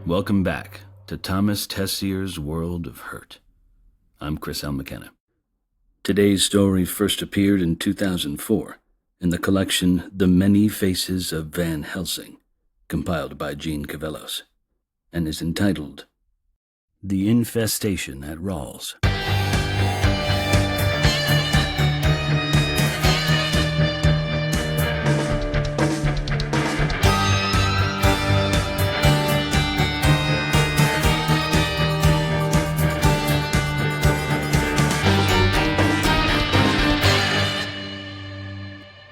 Welcome back to Thomas Tessier's World of Hurt. I'm Chris L. McKenna. Today's story first appeared in 2004 in the collection The Many Faces of Van Helsing, compiled by Gene Cavellos, and is entitled The Infestation at Ralls.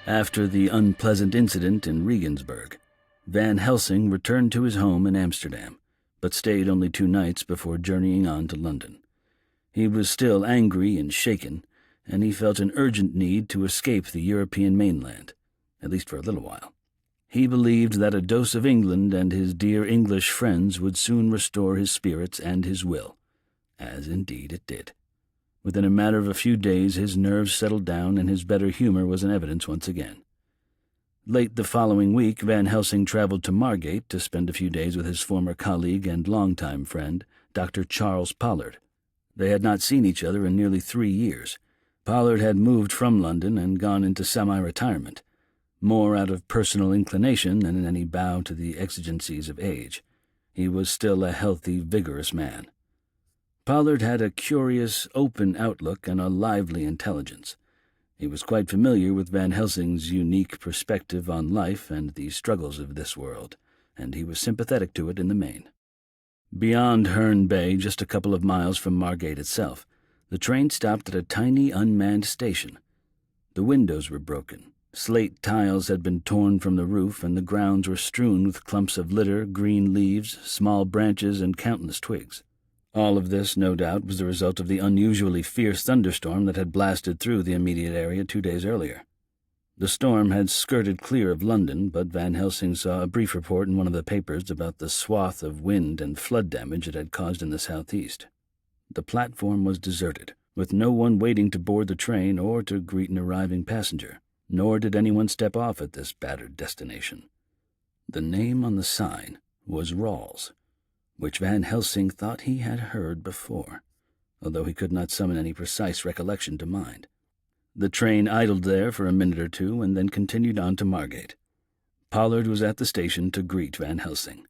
After the unpleasant incident in Regensburg, Van Helsing returned to his home in Amsterdam, but stayed only 2 nights before journeying on to London. He was still angry and shaken, and he felt an urgent need to escape the European mainland, at least for a little while. He believed that a dose of England and his dear English friends would soon restore his spirits and his will, as indeed it did. Within a matter of a few days his nerves settled down and his better humor was in evidence once again. Late the following week, Van Helsing traveled to Margate to spend a few days with his former colleague and longtime friend, Dr. Charles Pollard. They had not seen each other in nearly 3 years. Pollard had moved from London and gone into semi-retirement, more out of personal inclination than in any bow to the exigencies of age. He was still a healthy, vigorous man. Pollard had a curious, open outlook and a lively intelligence. He was quite familiar with Van Helsing's unique perspective on life and the struggles of this world, and he was sympathetic to it in the main. Beyond Herne Bay, just a couple of miles from Margate itself, the train stopped at a tiny unmanned station. The windows were broken. Slate tiles had been torn from the roof, and the grounds were strewn with clumps of litter, green leaves, small branches, and countless twigs. All of this, no doubt, was the result of the unusually fierce thunderstorm that had blasted through the immediate area 2 days earlier. The storm had skirted clear of London, but Van Helsing saw a brief report in one of the papers about the swath of wind and flood damage it had caused in the southeast. The platform was deserted, with no one waiting to board the train or to greet an arriving passenger, nor did anyone step off at this battered destination. The name on the sign was Ralls, which Van Helsing thought he had heard before, although he could not summon any precise recollection to mind. The train idled there for a minute or two and then continued on to Margate. Pollard was at the station to greet Van Helsing.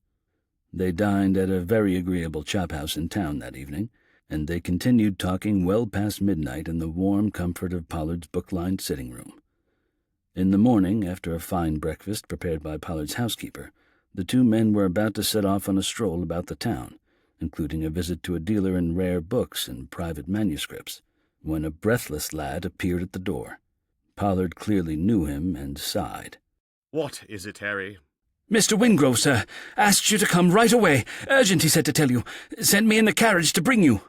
They dined at a very agreeable chophouse in town that evening, and they continued talking well past midnight in the warm comfort of Pollard's book-lined sitting room. In the morning, after a fine breakfast prepared by Pollard's housekeeper, the 2 men were about to set off on a stroll about the town, including a visit to a dealer in rare books and private manuscripts, when a breathless lad appeared at the door. Pollard clearly knew him and sighed. "What is it, Harry?" "Mr. Wingrove, sir, asked you to come right away. Urgent, he said to tell you. Sent me in the carriage to bring you."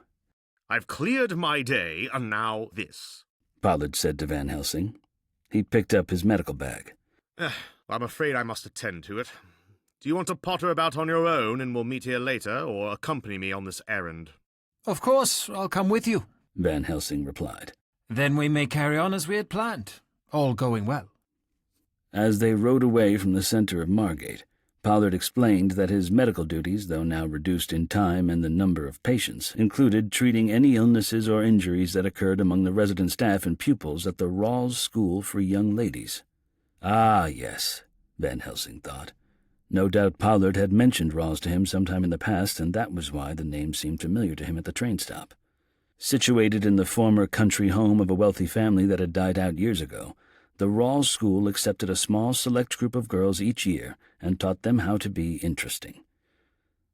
"I've cleared my day, and now this," Pollard said to Van Helsing. He picked up his medical bag. I'm afraid I must attend to it. Do you want to potter about on your own and we'll meet here later, or accompany me on this errand?" "Of course, I'll come with you," Van Helsing replied. "Then we may carry on as we had planned, all going well." As they rode away from the center of Margate, Pollard explained that his medical duties, though now reduced in time and the number of patients, included treating any illnesses or injuries that occurred among the resident staff and pupils at the Ralls School for Young Ladies. Ah, yes, Van Helsing thought. No doubt Pollard had mentioned Ralls to him sometime in the past, and that was why the name seemed familiar to him at the train stop. Situated in the former country home of a wealthy family that had died out years ago, the Ralls School accepted a small select group of girls each year and taught them how to be interesting.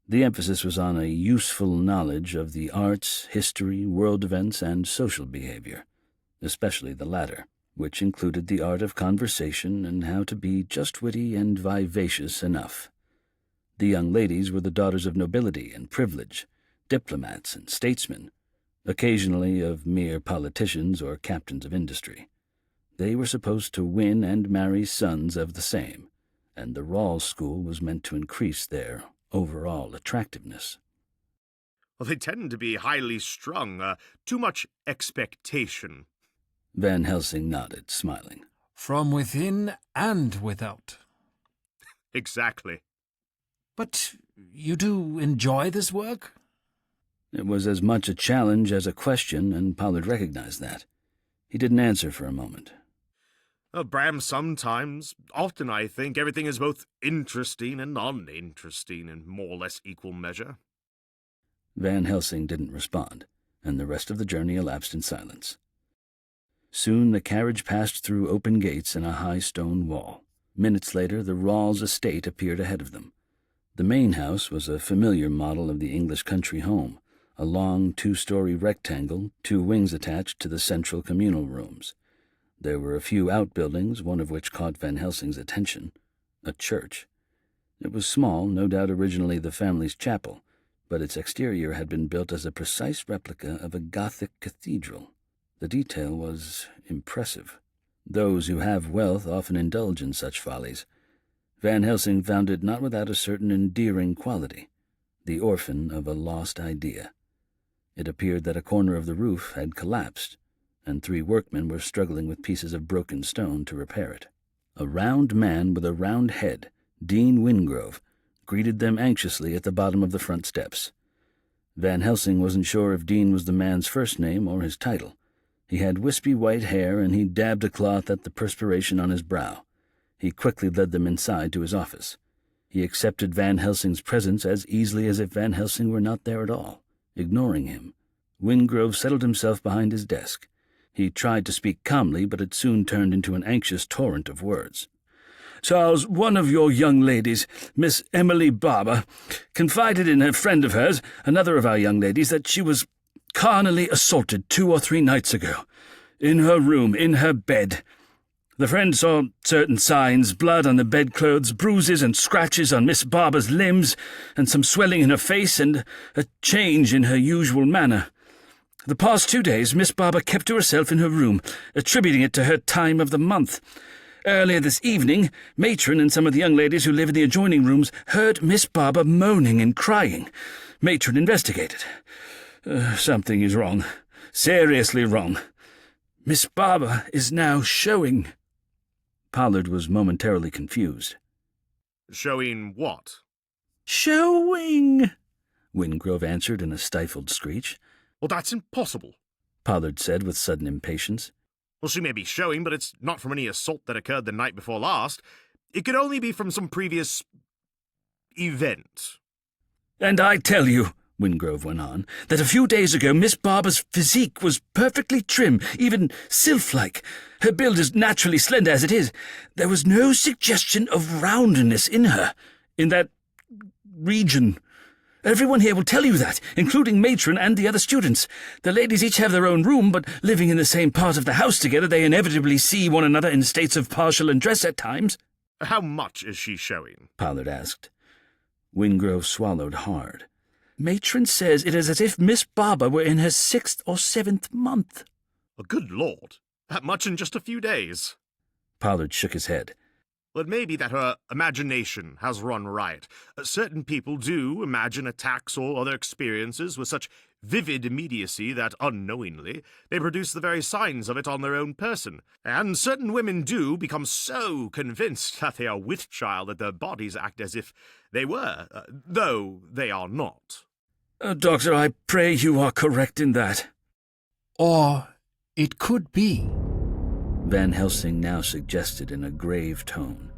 The emphasis was on a useful knowledge of the arts, history, world events, and social behavior, especially the latter, which included the art of conversation and how to be just witty and vivacious enough. The young ladies were the daughters of nobility and privilege, diplomats and statesmen, occasionally of mere politicians or captains of industry. They were supposed to win and marry sons of the same, and the Ralls School was meant to increase their overall attractiveness. "Well, they tend to be highly strung, too much expectation." Van Helsing nodded, smiling. "From within and without." "Exactly." But you do enjoy this work? It was as much a challenge as a question, and Pollard recognized that. He didn't answer for a moment. Bram, sometimes, often I think everything is both interesting and uninteresting in more or less equal measure. Van Helsing didn't respond, and the rest of the journey elapsed in silence. Soon the carriage passed through open gates in a high stone wall. Minutes later, the Ralls estate appeared ahead of them. The main house was a familiar model of the English country home, a long two-story rectangle, 2 wings attached to the central communal rooms. There were a few outbuildings, one of which caught Van Helsing's attention, a church. It was small, no doubt originally the family's chapel, but its exterior had been built as a precise replica of a Gothic cathedral. The detail was impressive. Those who have wealth often indulge in such follies. Van Helsing found it not without a certain endearing quality, the orphan of a lost idea. It appeared that a corner of the roof had collapsed, and 3 workmen were struggling with pieces of broken stone to repair it. A round man with a round head, Dean Wingrove, greeted them anxiously at the bottom of the front steps. Van Helsing wasn't sure if Dean was the man's first name or his title. He had wispy white hair, and he dabbed a cloth at the perspiration on his brow. He quickly led them inside to his office. He accepted Van Helsing's presence as easily as if Van Helsing were not there at all, ignoring him. Wingrove settled himself behind his desk. He tried to speak calmly, but it soon turned into an anxious torrent of words. Charles, one of your young ladies, Miss Emily Barber, confided in a friend of hers, another of our young ladies, that she was carnally assaulted 2 or 3 nights ago. In her room, in her bed. The friend saw certain signs, blood on the bedclothes, bruises and scratches on Miss Barber's limbs, and some swelling in her face, and a change in her usual manner. The past 2 days, Miss Barber kept to herself in her room, attributing it to her time of the month. Earlier this evening, Matron and some of the young ladies who live in the adjoining rooms heard Miss Barber moaning and crying. Matron investigated. Something is wrong. Seriously wrong. Miss Barber is now showing. Pollard was momentarily confused. Showing what? Showing, Wingrove answered in a stifled screech. Well, that's impossible, Pollard said with sudden impatience. Well, she may be showing, but it's not from any assault that occurred the night before last. It could only be from some previous event. And I tell you, Wingrove went on, that a few days ago Miss Barber's physique was perfectly trim, even sylph-like. Her build is naturally slender as it is. There was no suggestion of roundness in her, in that region. Everyone here will tell you that, including Matron and the other students. The ladies each have their own room, but living in the same part of the house together, they inevitably see one another in states of partial undress at times. How much is she showing? Pollard asked. Wingrove swallowed hard. Matron says it is as if Miss Barber were in her 6th or 7th month. Well, good Lord, that much in just a few days. Pollard shook his head. Well, it may be that her imagination has run riot. Certain people do imagine attacks or other experiences with such vivid immediacy that, unknowingly, they produce the very signs of it on their own person. And certain women do become so convinced that they are with child that their bodies act as if they were, though they are not. Doctor, I pray you are correct in that. Or it could be Van Helsing now suggested in a grave tone.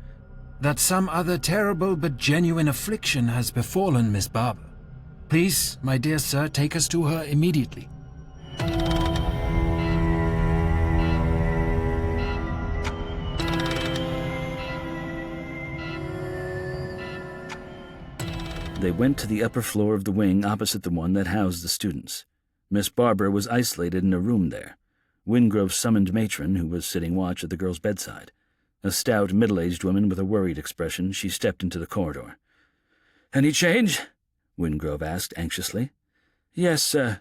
that some other terrible but genuine affliction has befallen Miss Barber. Please, my dear sir, take us to her immediately. They went to the upper floor of the wing opposite the one that housed the students. Miss Barber was isolated in a room there. Wingrove summoned Matron, who was sitting watch at the girl's bedside. A stout, middle-aged woman with a worried expression, she stepped into the corridor. Any change? Wingrove asked anxiously. Yes, sir.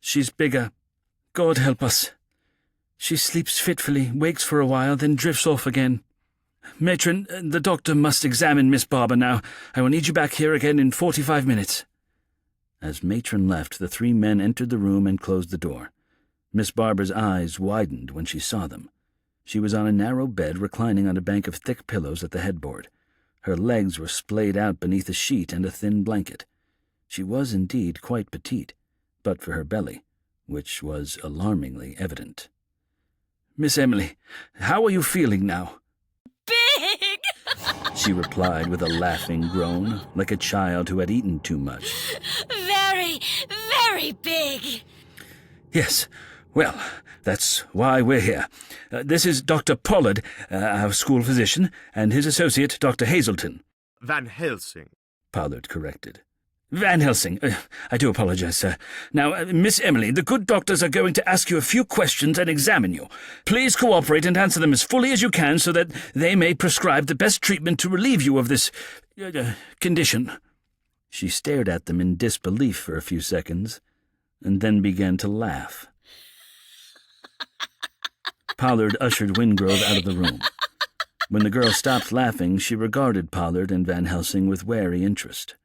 She's bigger. God help us. She sleeps fitfully, wakes for a while, then drifts off again. Matron, the doctor must examine Miss Barber now. I will need you back here again in 45 minutes. As Matron left, the 3 men entered the room and closed the door. Miss Barber's eyes widened when she saw them. She was on a narrow bed reclining on a bank of thick pillows at the headboard. Her legs were splayed out beneath a sheet and a thin blanket. She was indeed quite petite, but for her belly, which was alarmingly evident. "Miss Emily, how are you feeling now?" Big! She replied with a laughing groan, like a child who had eaten too much. Very, very big. "Yes. Well, that's why we're here. This is Dr. Pollard, our school physician, and his associate, Dr. Hazelton." Van Helsing. Pollard corrected. "Van Helsing. I do apologize, sir. Now, Miss Emily, the good doctors are going to ask you a few questions and examine you. Please cooperate and answer them as fully as you can so that they may prescribe the best treatment to relieve you of this condition." She stared at them in disbelief for a few seconds, and then began to laugh. Pollard ushered Wingrove out of the room. When the girl stopped laughing, she regarded Pollard and Van Helsing with wary interest.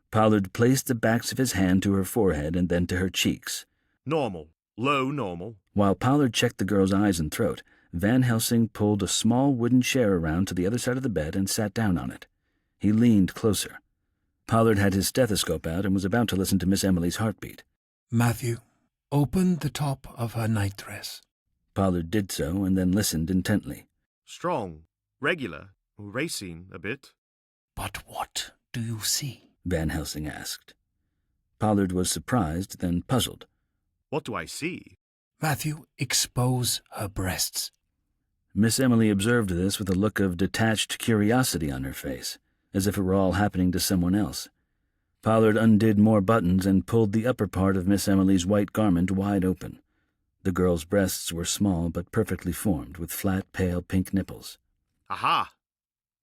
Pollard placed the backs of his hand to her forehead and then to her cheeks. Normal. Low normal. While Pollard checked the girl's eyes and throat, Van Helsing pulled a small wooden chair around to the other side of the bed and sat down on it. He leaned closer. Pollard had his stethoscope out and was about to listen to Miss Emily's heartbeat. "Matthew, open the top of her nightdress." Pollard did so and then listened intently. Strong. Regular. Racing a bit. "But what do you see?" Van Helsing asked. Pollard was surprised, then puzzled. What do I see? "Matthew, expose her breasts." Miss Emily observed this with a look of detached curiosity on her face, as if it were all happening to someone else. Pollard undid more buttons and pulled the upper part of Miss Emily's white garment wide open. The girl's breasts were small but perfectly formed, with flat, pale pink nipples. Aha!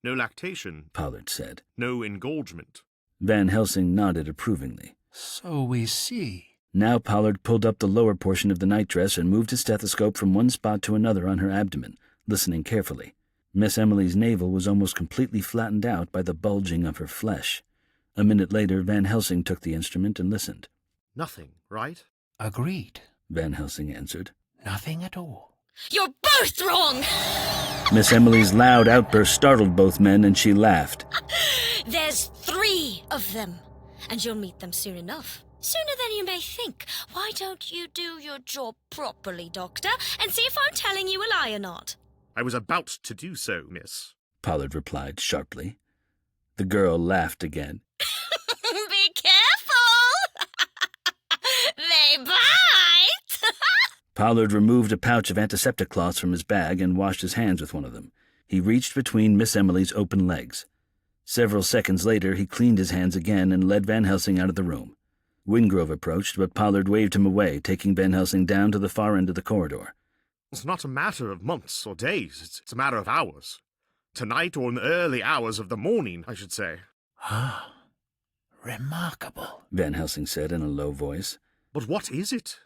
No lactation. Pollard said. No engorgement. Van Helsing nodded approvingly. "So we see." Now Pollard pulled up the lower portion of the nightdress and moved his stethoscope from one spot to another on her abdomen, listening carefully. Miss Emily's navel was almost completely flattened out by the bulging of her flesh. A minute later, Van Helsing took the instrument and listened. Nothing, right? "Agreed. Van Helsing answered. Nothing at all." You're both wrong! Miss Emily's loud outburst startled both men, and she laughed. There's 3 of them, and you'll meet them soon enough. Sooner than you may think. Why don't you do your job properly, Doctor, and see if I'm telling you a lie or not? I was about to do so, miss. Pollard replied sharply. The girl laughed again. Be careful! They bite! Pollard removed a pouch of antiseptic cloths from his bag and washed his hands with one of them. He reached between Miss Emily's open legs. Several seconds later, he cleaned his hands again and led Van Helsing out of the room. Wingrove approached, but Pollard waved him away, taking Van Helsing down to the far end of the corridor. It's not a matter of months or days. It's a matter of hours. Tonight or in the early hours of the morning, I should say. "Ah, remarkable," Van Helsing said in a low voice. But what is it?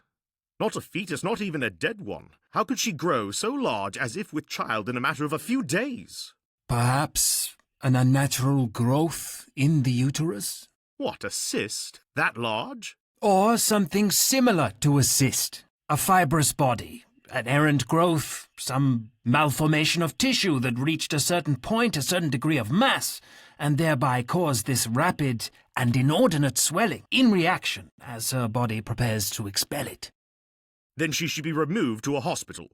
Not a fetus, not even a dead one. How could she grow so large as if with child in a matter of a few days? "Perhaps an unnatural growth in the uterus? What, a cyst? That large? Or something similar to a cyst, a fibrous body, an errant growth, some malformation of tissue that reached a certain point, a certain degree of mass, and thereby caused this rapid and inordinate swelling in reaction as her body prepares to expel it." Then she should be removed to a hospital.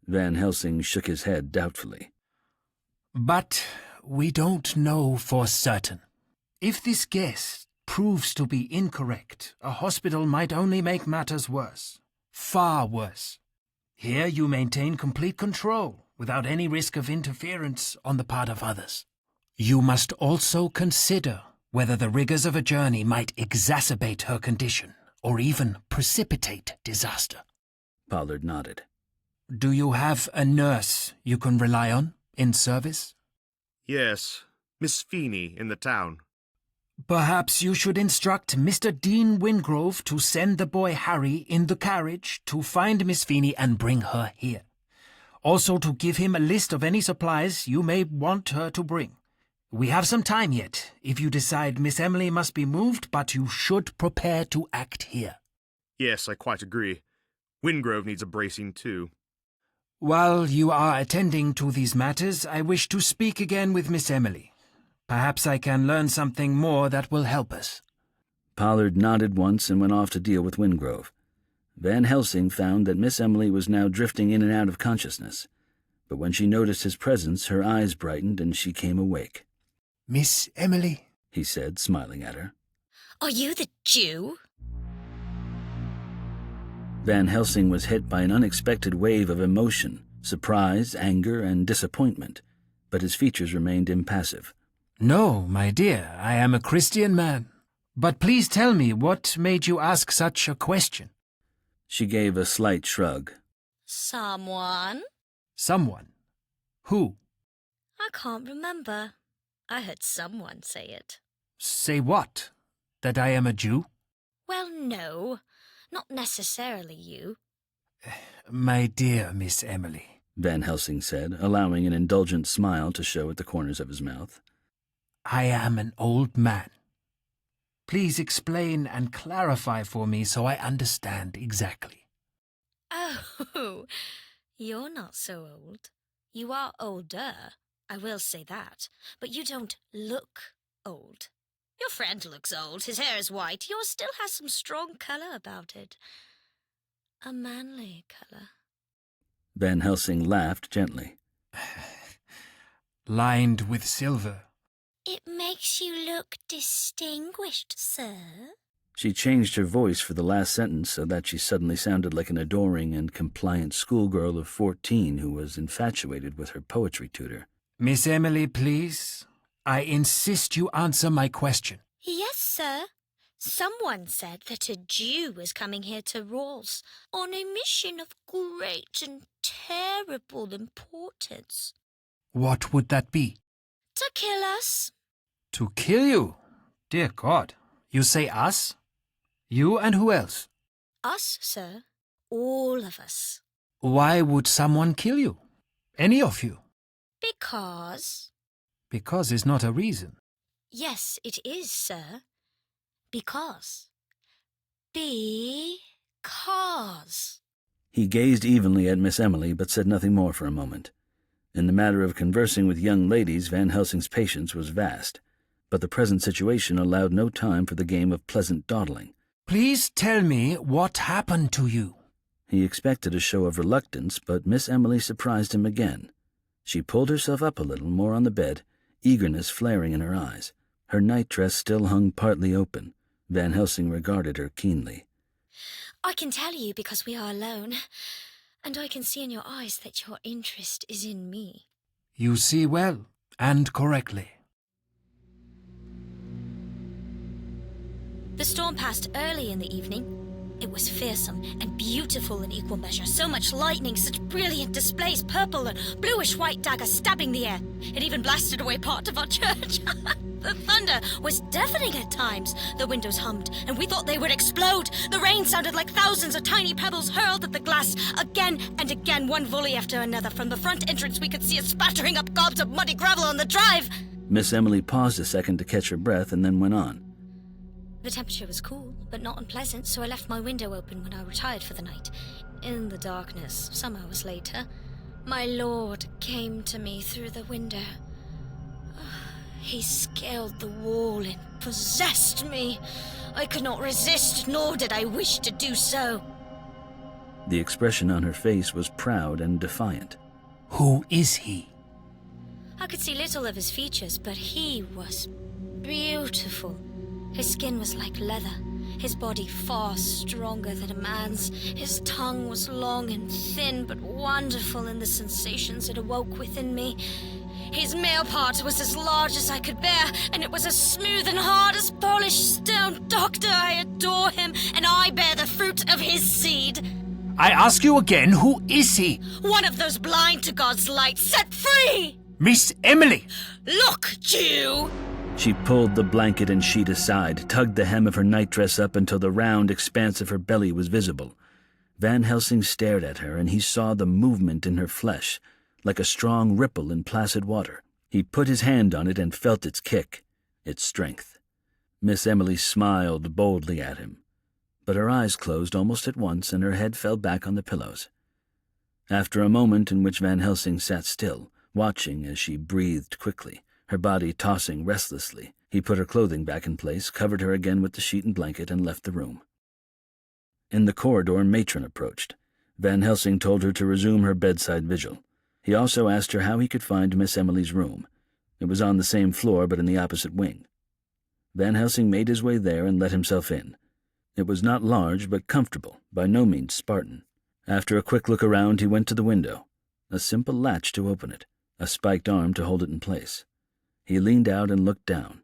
Van Helsing shook his head doubtfully. "But we don't know for certain. If this guess proves to be incorrect, a hospital might only make matters worse. Far worse. Here you maintain complete control, without any risk of interference on the part of others. You must also consider whether the rigors of a journey might exacerbate her condition, or even precipitate disaster." Pollard nodded. "Do you have a nurse you can rely on in service?" Yes, Miss Feeney in the town. "Perhaps you should instruct Mr. Dean Wingrove to send the boy Harry in the carriage to find Miss Feeney and bring her here. Also to give him a list of any supplies you may want her to bring. We have some time yet, if you decide Miss Emily must be moved, but you should prepare to act here." Yes, I quite agree. Wingrove needs a bracing too. "While you are attending to these matters, I wish to speak again with Miss Emily. Perhaps I can learn something more that will help us. Pollard nodded once and went off to deal with Wingrove. Van Helsing found that Miss Emily was now drifting in and out of consciousness, but when she noticed his presence, her eyes brightened and she came awake. Miss Emily, he said, smiling at her. Are you the Jew? Van Helsing was hit by an unexpected wave of emotion, surprise, anger, and disappointment, but his features remained impassive. No, my dear, I am a Christian man. But please tell me, what made you ask such a question? She gave a slight shrug. Someone? Someone. Who? I can't remember. I heard someone say it. Say what? That I am a Jew? Well, no. Not necessarily you. My dear Miss Emily, Van Helsing said, allowing an indulgent smile to show at the corners of his mouth. I am an old man. Please explain and clarify for me so I understand exactly. Oh, you're not so old. You are older, I will say that, but you don't look old. Your friend looks old, his hair is white, yours still has some strong colour about it. A manly colour. Van Helsing laughed gently. Lined with silver. It makes you look distinguished, sir. She changed her voice for the last sentence so that she suddenly sounded like an adoring and compliant schoolgirl of 14 who was infatuated with her poetry tutor. Miss Emily, please. I insist you answer my question. Yes, sir. Someone said that a Jew was coming here to Ralls on a mission of great and terrible importance. What would that be? To kill us. To kill you? Dear God, you say us? You and who else? Us, sir. All of us. Why would someone kill you? Any of you? Because... Because is not a reason. Yes, it is, sir. Because. Because. He gazed evenly at Miss Emily, but said nothing more for a moment. In the matter of conversing with young ladies, Van Helsing's patience was vast, but the present situation allowed no time for the game of pleasant dawdling. Please tell me what happened to you. He expected a show of reluctance, but Miss Emily surprised him again. She pulled herself up a little more on the bed, eagerness flaring in her eyes. Her nightdress still hung partly open. Van Helsing regarded her keenly. I can tell you because we are alone, and I can see in your eyes that your interest is in me. You see well and correctly. The storm passed early in the evening. It was fearsome and beautiful in equal measure. So much lightning, such brilliant displays, purple and bluish-white daggers stabbing the air. It even blasted away part of our church. The thunder was deafening at times. The windows hummed, and we thought they would explode. The rain sounded like thousands of tiny pebbles hurled at the glass. Again and again, one volley after another. From the front entrance, we could see it spattering up gobs of muddy gravel on the drive. Miss Emily paused a second to catch her breath and then went on. The temperature was cool, but not unpleasant, so I left my window open when I retired for the night. In the darkness, some hours later, my lord came to me through the window. He scaled the wall and possessed me. I could not resist, nor did I wish to do so. The expression on her face was proud and defiant. Who is he? I could see little of his features, but he was beautiful. His skin was like leather, his body far stronger than a man's. His tongue was long and thin, but wonderful in the sensations it awoke within me. His male part was as large as I could bear, and it was as smooth and hard as polished stone. Doctor, I adore him, and I bear the fruit of his seed. I ask you again, who is he? One of those blind to God's light, set free! Miss Emily! Look, Jew! She pulled the blanket and sheet aside, tugged the hem of her nightdress up until the round expanse of her belly was visible. Van Helsing stared at her, and he saw the movement in her flesh, like a strong ripple in placid water. He put his hand on it and felt its kick, its strength. Miss Emily smiled boldly at him, but her eyes closed almost at once and her head fell back on the pillows. After a moment in which Van Helsing sat still, watching as she breathed quickly, her body tossing restlessly. He put her clothing back in place, covered her again with the sheet and blanket, and left the room. In the corridor, Matron approached. Van Helsing told her to resume her bedside vigil. He also asked her how he could find Miss Emily's room. It was on the same floor, but in the opposite wing. Van Helsing made his way there and let himself in. It was not large, but comfortable, by no means Spartan. After a quick look around, he went to the window. A simple latch to open it, a spiked arm to hold it in place. He leaned out and looked down.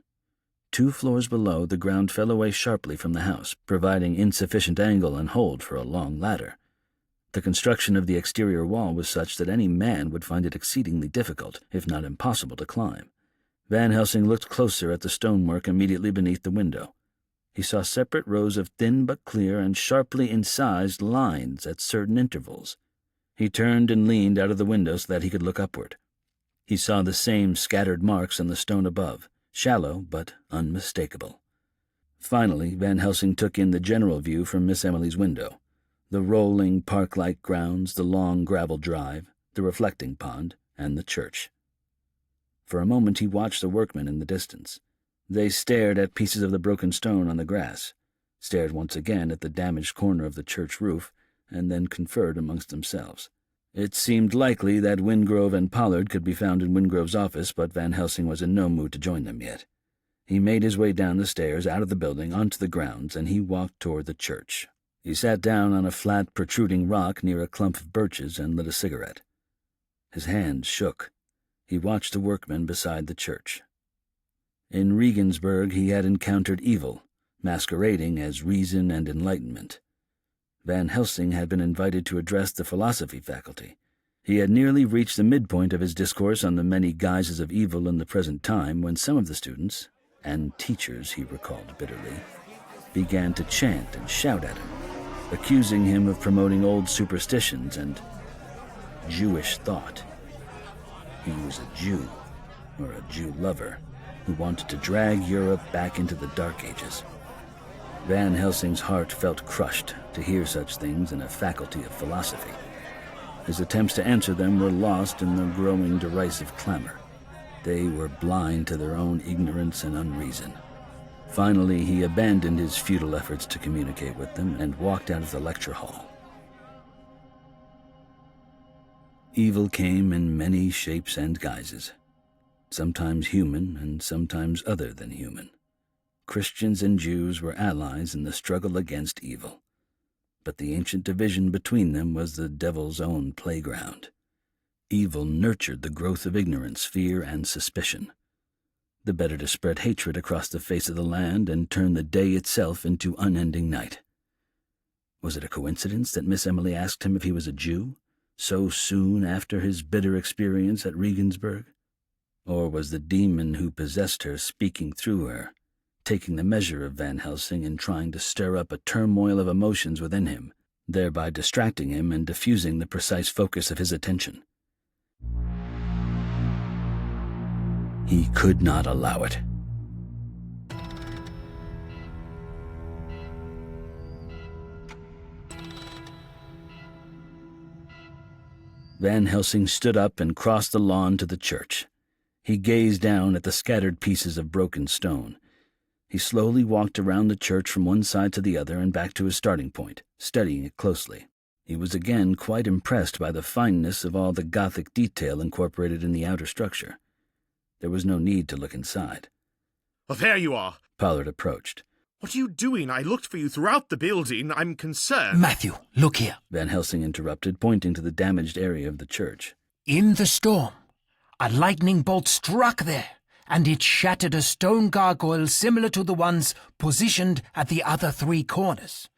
2 floors below, the ground fell away sharply from the house, providing insufficient angle and hold for a long ladder. The construction of the exterior wall was such that any man would find it exceedingly difficult, if not impossible, to climb. Van Helsing looked closer at the stonework immediately beneath the window. He saw separate rows of thin but clear and sharply incised lines at certain intervals. He turned and leaned out of the window so that he could look upward. He saw the same scattered marks on the stone above, shallow but unmistakable. Finally, Van Helsing took in the general view from Miss Emily's window. The rolling park-like grounds, the long gravel drive, the reflecting pond, and the church. For a moment he watched the workmen in the distance. They stared at pieces of the broken stone on the grass, stared once again at the damaged corner of the church roof, and then conferred amongst themselves. It seemed likely that Wingrove and Pollard could be found in Wingrove's office, but Van Helsing was in no mood to join them yet. He made his way down the stairs, out of the building, onto the grounds, and he walked toward the church. He sat down on a flat, protruding rock near a clump of birches and lit a cigarette. His hands shook. He watched the workmen beside the church. In Regensburg he had encountered evil, masquerading as reason and enlightenment. Van Helsing had been invited to address the philosophy faculty. He had nearly reached the midpoint of his discourse on the many guises of evil in the present time when some of the students, and teachers he recalled bitterly, began to chant and shout at him, accusing him of promoting old superstitions and Jewish thought. He was a Jew, or a Jew lover, who wanted to drag Europe back into the Dark Ages. Van Helsing's heart felt crushed to hear such things in a faculty of philosophy. His attempts to answer them were lost in the growing derisive clamor. They were blind to their own ignorance and unreason. Finally, he abandoned his futile efforts to communicate with them and walked out of the lecture hall. Evil came in many shapes and guises, sometimes human and sometimes other than human. Christians and Jews were allies in the struggle against evil, but the ancient division between them was the devil's own playground. Evil nurtured the growth of ignorance, fear, and suspicion, the better to spread hatred across the face of the land and turn the day itself into unending night. Was it a coincidence that Miss Emily asked him if he was a Jew, so soon after his bitter experience at Regensburg? Or was the demon who possessed her speaking through her, taking the measure of Van Helsing and trying to stir up a turmoil of emotions within him, thereby distracting him and diffusing the precise focus of his attention? He could not allow it. Van Helsing stood up and crossed the lawn to the church. He gazed down at the scattered pieces of broken stone. He slowly walked around the church from one side to the other and back to his starting point, studying it closely. He was again quite impressed by the fineness of all the Gothic detail incorporated in the outer structure. There was no need to look inside. Oh, there you are. Pollard approached. What are you doing? I looked for you throughout the building. I'm concerned. Matthew, look here. Van Helsing interrupted, pointing to the damaged area of the church. In the storm, a lightning bolt struck there, and it shattered a stone gargoyle similar to the ones positioned at the other 3 corners.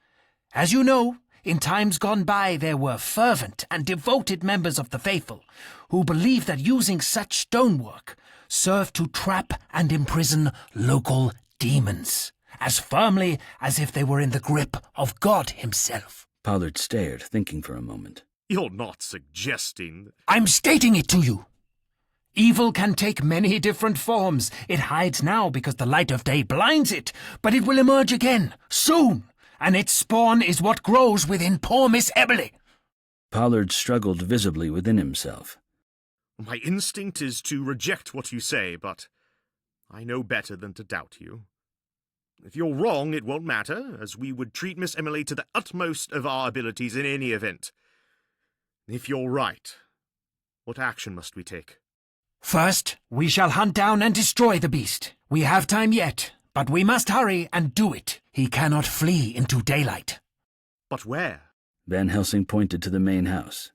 As you know, in times gone by there were fervent and devoted members of the faithful who believed that using such stonework served to trap and imprison local demons, as firmly as if they were in the grip of God himself. Pollard stared, thinking for a moment. You're not suggesting... I'm stating it to you. Evil can take many different forms. It hides now because the light of day blinds it, but it will emerge again, soon, and its spawn is what grows within poor Miss Emily. Pollard struggled visibly within himself. My instinct is to reject what you say, but I know better than to doubt you. If you're wrong, it won't matter, as we would treat Miss Emily to the utmost of our abilities in any event. If you're right, what action must we take? First, we shall hunt down and destroy the beast. We have time yet, but we must hurry and do it. He cannot flee into daylight. But where? Van Helsing pointed to the main house.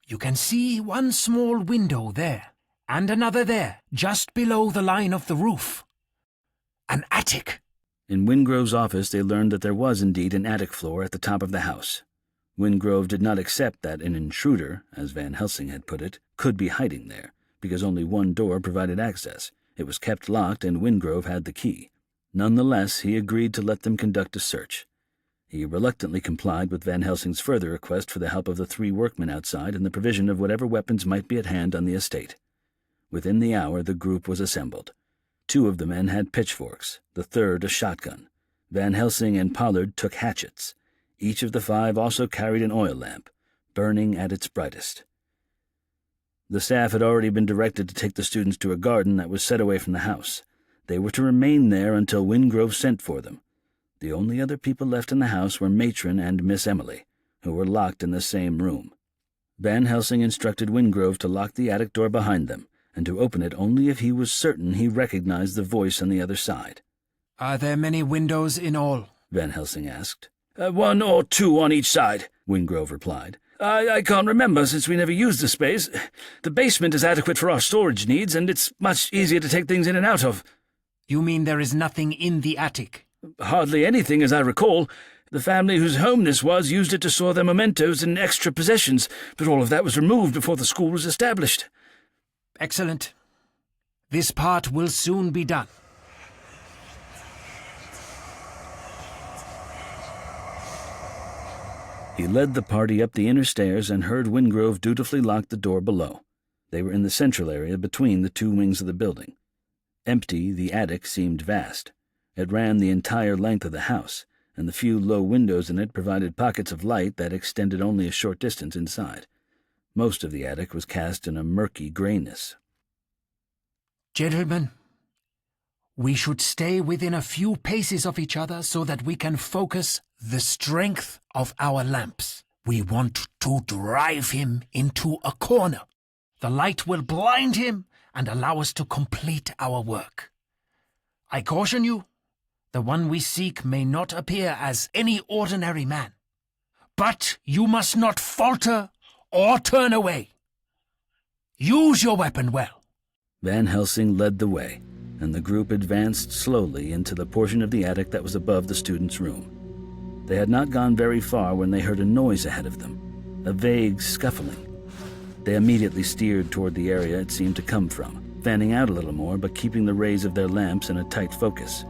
You can see one small window there, and another there, just below the line of the roof. An attic. In Wingrove's office, they learned that there was indeed an attic floor at the top of the house. Wingrove did not accept that an intruder, as Van Helsing had put it, could be hiding there, because only one door provided access. It was kept locked, and Wingrove had the key. Nonetheless, he agreed to let them conduct a search. He reluctantly complied with Van Helsing's further request for the help of the 3 workmen outside and the provision of whatever weapons might be at hand on the estate. Within the hour, the group was assembled. 2 of the men had pitchforks, the third a shotgun. Van Helsing and Pollard took hatchets. Each of the 5 also carried an oil lamp, burning at its brightest. The staff had already been directed to take the students to a garden that was set away from the house. They were to remain there until Wingrove sent for them. The only other people left in the house were Matron and Miss Emily, who were locked in the same room. Van Helsing instructed Wingrove to lock the attic door behind them, and to open it only if he was certain he recognized the voice on the other side. Are there many windows in all? Van Helsing asked. 1 or 2 on each side, Wingrove replied. I can't remember, since we never used the space. The basement is adequate for our storage needs, and it's much easier to take things in and out of. You mean there is nothing in the attic? Hardly anything, as I recall. The family whose home this was used it to store their mementos and extra possessions, but all of that was removed before the school was established. Excellent. This part will soon be done. He led the party up the inner stairs and heard Wingrove dutifully lock the door below. They were in the central area between the 2 wings of the building. Empty, the attic seemed vast. It ran the entire length of the house, and the few low windows in it provided pockets of light that extended only a short distance inside. Most of the attic was cast in a murky grayness. Gentlemen, we should stay within a few paces of each other so that we can focus the strength of our lamps. We want to drive him into a corner. The light will blind him and allow us to complete our work. I caution you, the one we seek may not appear as any ordinary man. But you must not falter or turn away. Use your weapon well. Van Helsing led the way, and the group advanced slowly into the portion of the attic that was above the students' room. They had not gone very far when they heard a noise ahead of them, a vague scuffling. They immediately steered toward the area it seemed to come from, fanning out a little more but keeping the rays of their lamps in a tight focus.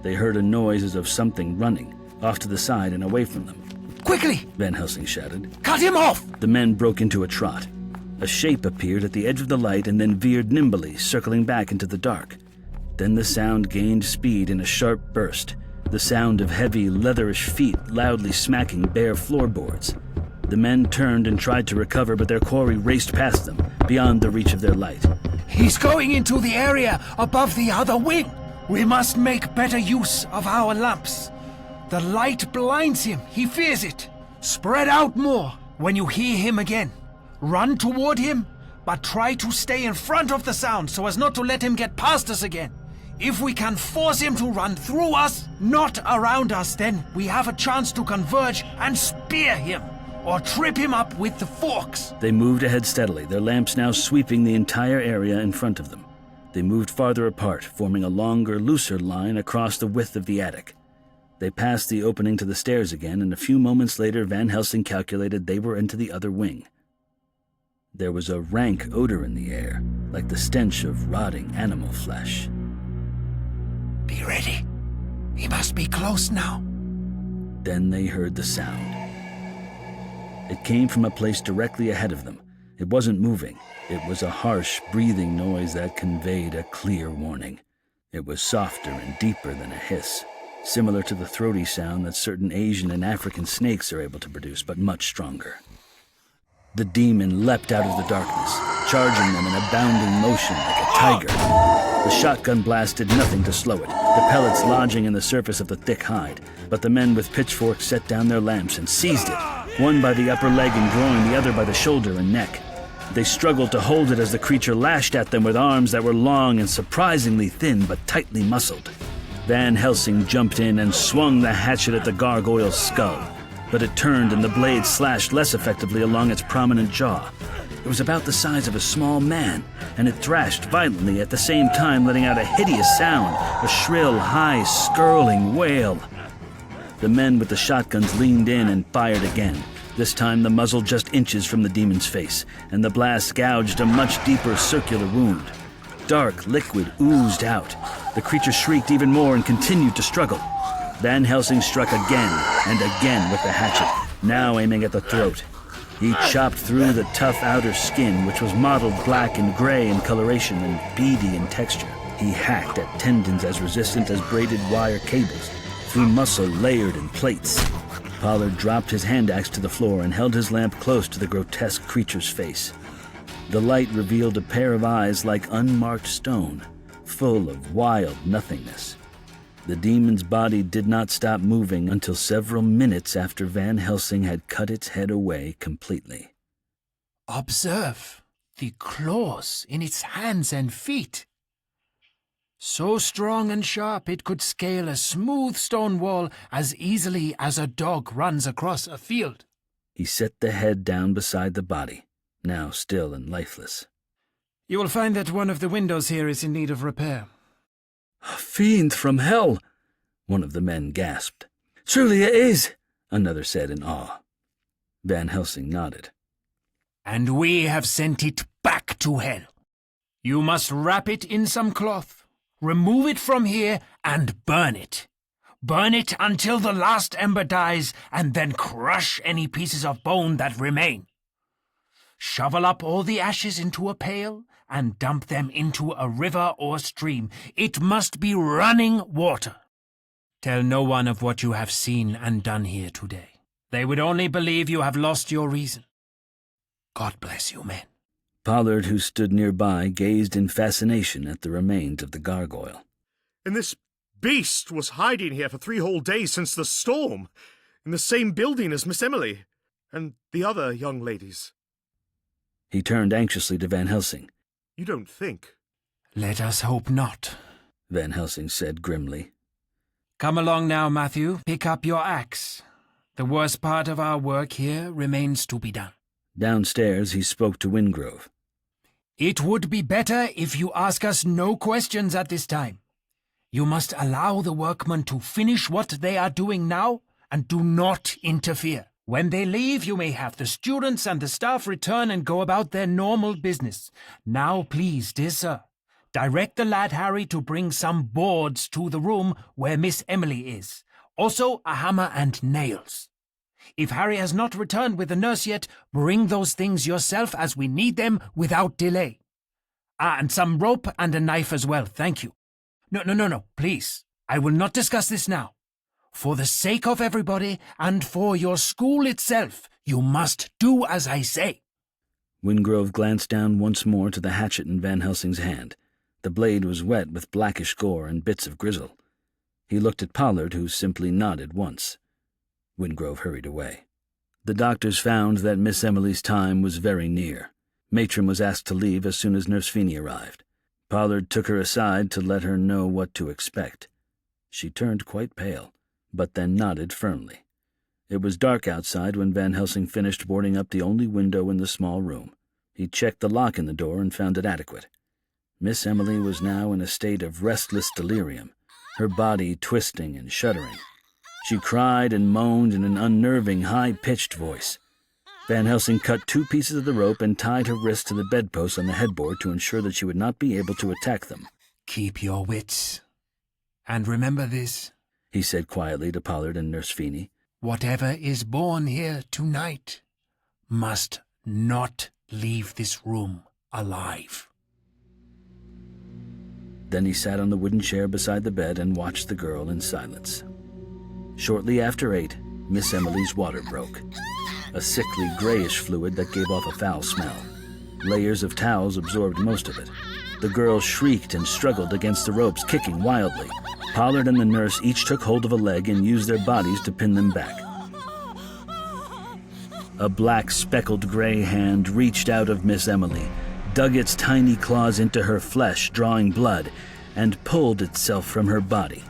They heard a noise as of something running, off to the side and away from them. Quickly! Van Helsing shouted. Cut him off! The men broke into a trot. A shape appeared at the edge of the light and then veered nimbly, circling back into the dark. Then the sound gained speed in a sharp burst, the sound of heavy, leatherish feet loudly smacking bare floorboards. The men turned and tried to recover, but their quarry raced past them, beyond the reach of their light. He's going into the area above the other wing. We must make better use of our lamps. The light blinds him. He fears it. Spread out more when you hear him again. Run toward him, but try to stay in front of the sound so as not to let him get past us again. If we can force him to run through us, not around us, then we have a chance to converge and spear him, or trip him up with the forks. They moved ahead steadily, their lamps now sweeping the entire area in front of them. They moved farther apart, forming a longer, looser line across the width of the attic. They passed the opening to the stairs again, and a few moments later Van Helsing calculated they were into the other wing. There was a rank odor in the air, like the stench of rotting animal flesh. Be ready. He must be close now. Then they heard the sound. It came from a place directly ahead of them. It wasn't moving. It was a harsh, breathing noise that conveyed a clear warning. It was softer and deeper than a hiss, similar to the throaty sound that certain Asian and African snakes are able to produce, but much stronger. The demon leapt out of the darkness, charging them in a bounding motion like a tiger. The shotgun blast did nothing to slow it, the pellets lodging in the surface of the thick hide, but the men with pitchforks set down their lamps and seized it, one by the upper leg and groin, the other by the shoulder and neck. They struggled to hold it as the creature lashed at them with arms that were long and surprisingly thin but tightly muscled. Van Helsing jumped in and swung the hatchet at the gargoyle's skull, but it turned and the blade slashed less effectively along its prominent jaw. It was about the size of a small man, and it thrashed violently at the same time, letting out a hideous sound, a shrill, high, skirling wail. The men with the shotguns leaned in and fired again, this time the muzzle just inches from the demon's face, and the blast gouged a much deeper circular wound. Dark liquid oozed out. The creature shrieked even more and continued to struggle. Van Helsing struck again and again with the hatchet, now aiming at the throat. He chopped through the tough outer skin, which was mottled black and gray in coloration and beady in texture. He hacked at tendons as resistant as braided wire cables, through muscle layered in plates. Pollard dropped his hand axe to the floor and held his lamp close to the grotesque creature's face. The light revealed a pair of eyes like unmarked stone, full of wild nothingness. The demon's body did not stop moving until several minutes after Van Helsing had cut its head away completely. Observe the claws in its hands and feet. So strong and sharp it could scale a smooth stone wall as easily as a dog runs across a field. He set the head down beside the body, now still and lifeless. You will find that one of the windows here is in need of repair. A fiend from hell, one of the men gasped. Truly it is, another said in awe. Van Helsing nodded. And we have sent it back to hell. You must wrap it in some cloth, remove it from here, and burn it. Burn it until the last ember dies, and then crush any pieces of bone that remain. Shovel up all the ashes into a pail, and dump them into a river or stream. It must be running water. Tell no one of what you have seen and done here today. They would only believe you have lost your reason. God bless you, men. Pollard, who stood nearby, gazed in fascination at the remains of the gargoyle. And this beast was hiding here for 3 whole days since the storm, in the same building as Miss Emily and the other young ladies. He turned anxiously to Van Helsing. You don't think? Let us hope not, Van Helsing said grimly. Come along now, Matthew. Pick up your axe. The worst part of our work here remains to be done. Downstairs he spoke to Wingrove. It would be better if you ask us no questions at this time. You must allow the workmen to finish what they are doing now and do not interfere. When they leave, you may have the students and the staff return and go about their normal business. Now, please, dear sir, direct the lad Harry to bring some boards to the room where Miss Emily is. Also, a hammer and nails. If Harry has not returned with the nurse yet, bring those things yourself as we need them without delay. And some rope and a knife as well, thank you. No, please. I will not discuss this now. For the sake of everybody and for your school itself, you must do as I say. Wingrove glanced down once more to the hatchet in Van Helsing's hand. The blade was wet with blackish gore and bits of grizzle. He looked at Pollard, who simply nodded once. Wingrove hurried away. The doctors found that Miss Emily's time was very near. Matron was asked to leave as soon as Nurse Feeney arrived. Pollard took her aside to let her know what to expect. She turned quite pale, but then nodded firmly. It was dark outside when Van Helsing finished boarding up the only window in the small room. He checked the lock in the door and found it adequate. Miss Emily was now in a state of restless delirium, her body twisting and shuddering. She cried and moaned in an unnerving, high-pitched voice. Van Helsing cut 2 pieces of the rope and tied her wrists to the bedpost on the headboard to ensure that she would not be able to attack them. Keep your wits. And remember this, he said quietly to Pollard and Nurse Feeney. Whatever is born here tonight must not leave this room alive. Then he sat on the wooden chair beside the bed and watched the girl in silence. Shortly after 8, Miss Emily's water broke, a sickly grayish fluid that gave off a foul smell. Layers of towels absorbed most of it. The girl shrieked and struggled against the ropes, kicking wildly. Pollard and the nurse each took hold of a leg and used their bodies to pin them back. A black, speckled gray hand reached out of Miss Emily, dug its tiny claws into her flesh, drawing blood, and pulled itself from her body.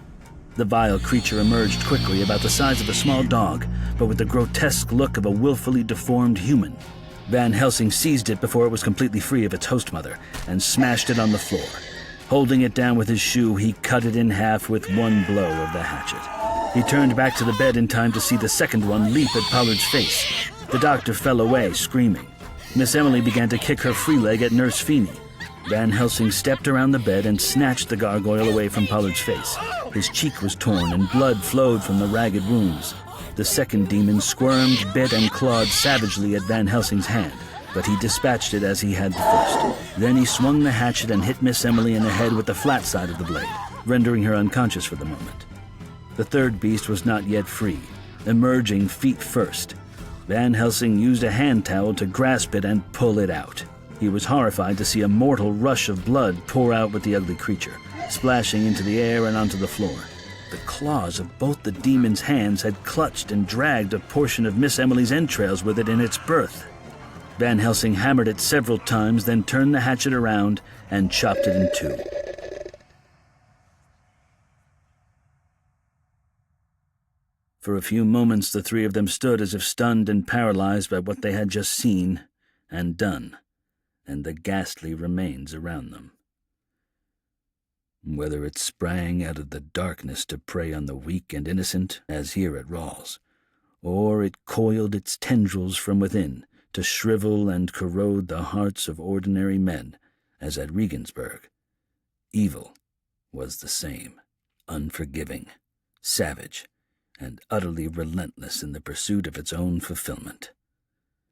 The vile creature emerged quickly, about the size of a small dog, but with the grotesque look of a willfully deformed human. Van Helsing seized it before it was completely free of its host mother and smashed it on the floor. Holding it down with his shoe, he cut it in half with one blow of the hatchet. He turned back to the bed in time to see the second one leap at Pollard's face. The doctor fell away, screaming. Miss Emily began to kick her free leg at Nurse Feeney. Van Helsing stepped around the bed and snatched the gargoyle away from Pollard's face. His cheek was torn and blood flowed from the ragged wounds. The second demon squirmed, bit, and clawed savagely at Van Helsing's hand, but he dispatched it as he had the first. Then he swung the hatchet and hit Miss Emily in the head with the flat side of the blade, rendering her unconscious for the moment. The third beast was not yet free, emerging feet first. Van Helsing used a hand towel to grasp it and pull it out. He was horrified to see a mortal rush of blood pour out with the ugly creature, splashing into the air and onto the floor. The claws of both the demon's hands had clutched and dragged a portion of Miss Emily's entrails with it in its birth. Van Helsing hammered it several times, then turned the hatchet around and chopped it in two. For a few moments the three of them stood as if stunned and paralyzed by what they had just seen and done, and the ghastly remains around them. Whether it sprang out of the darkness to prey on the weak and innocent, as here at Ralls, or it coiled its tendrils from within to shrivel and corrode the hearts of ordinary men, as at Regensburg, evil was the same, unforgiving, savage, and utterly relentless in the pursuit of its own fulfillment.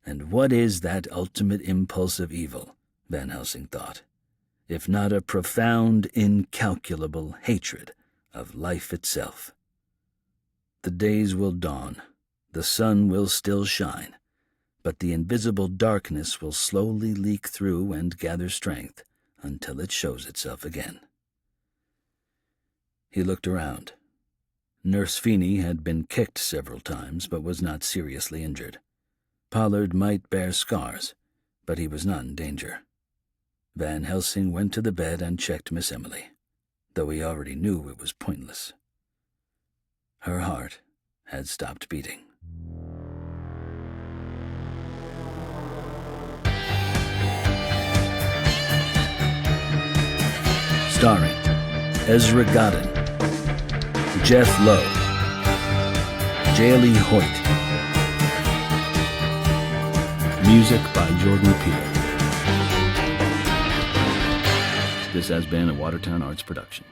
And what is that ultimate impulse of evil, Van Helsing thought, if not a profound, incalculable hatred of life itself? The days will dawn, the sun will still shine, but the invisible darkness will slowly leak through and gather strength until it shows itself again. He looked around. Nurse Feeney had been kicked several times, but was not seriously injured. Pollard might bear scars, but he was not in danger. Van Helsing went to the bed and checked Miss Emily, though he already knew it was pointless. Her heart had stopped beating. Starring Ezra Godin, Jeff Lowe, Jaylee Hoyt. Music by Jordan Peele. This has been a Watertown Arts production.